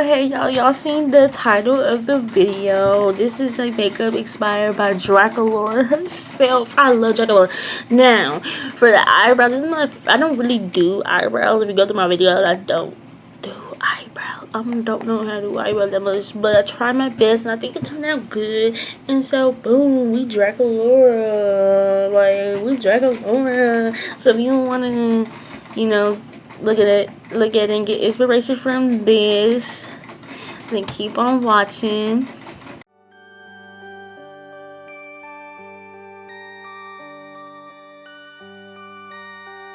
Hey y'all seen the title of the video. This is a makeup inspired by Draculaura herself. I love Draculaura. Now, for the eyebrows, this is I don't really do eyebrows. If you go to my video, I don't do eyebrows. I don't know how to do eyebrows that much, but I try my best and I think it turned out good. And so boom, we Draculaura. We Draculaura. So if you want to, look at it and get inspiration from this, then keep on watching.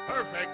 Perfect.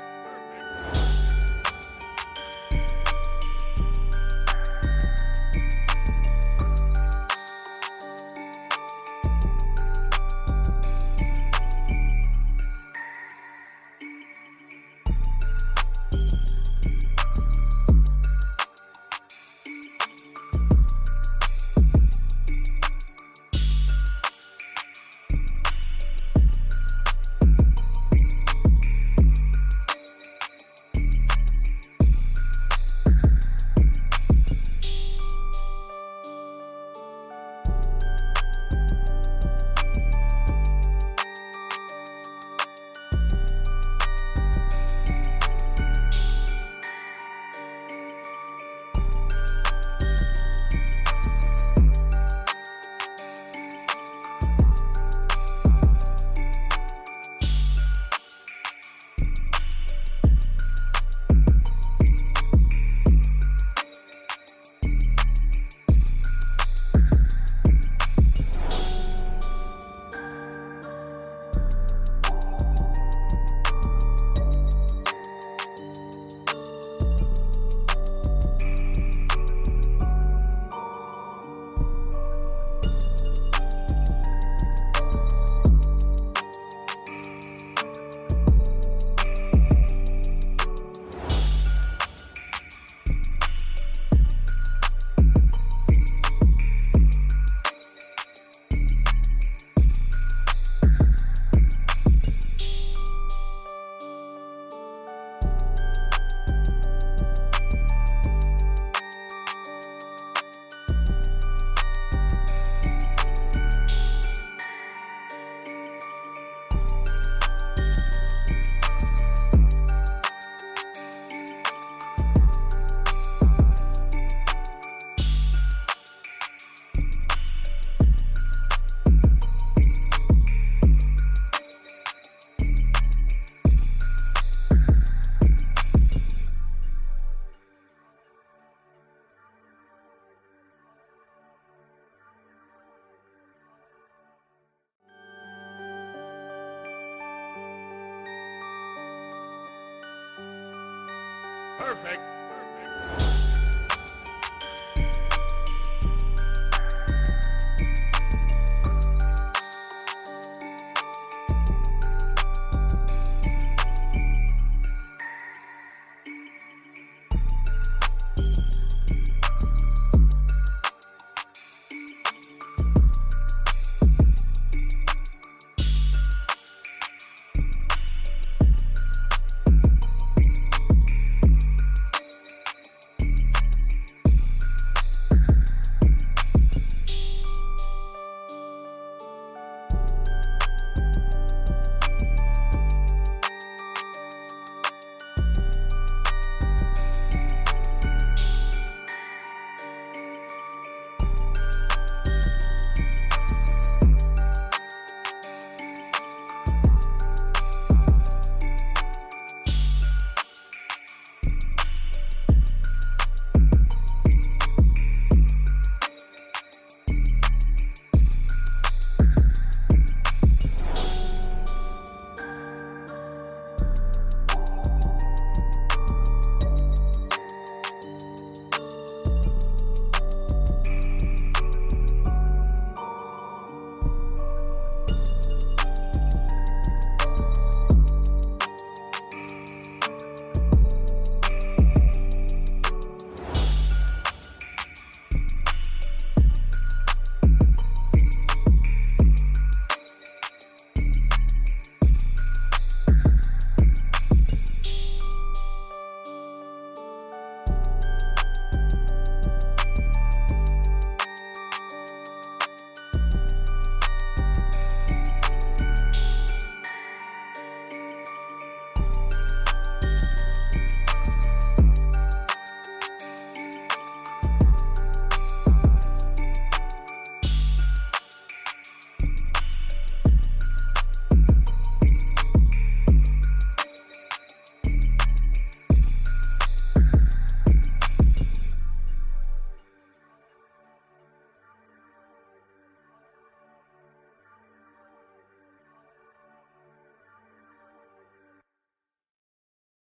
Perfect.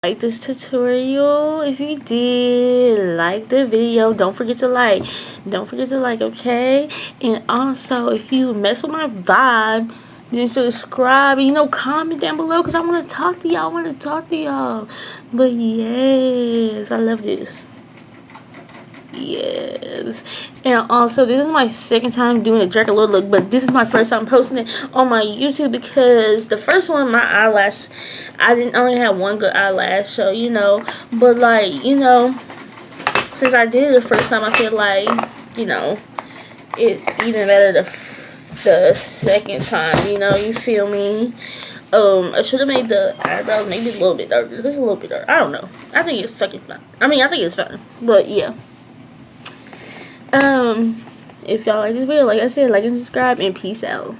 Like this tutorial. If you did like the video, don't forget to like. Don't forget to like, okay? And also, if you mess with my vibe, then subscribe and, you know, comment down below, because I want to talk to y'all. But yes, I love this. Yes. And also, this is my second time doing a Draculaura look, but this is my first time posting it on my YouTube, because the first one, my eyelash, I didn't only have one good eyelash, so, you know. But like, you know, since I did it the first time, I feel like, you know, it's even better the second time, you know. You feel me? I should have made the eyebrows maybe a little bit darker, just a little bit darker. I don't know. I think it's fucking fun. I mean, I think it's fun, but yeah. If y'all like this video, like I said, like and subscribe, and peace out.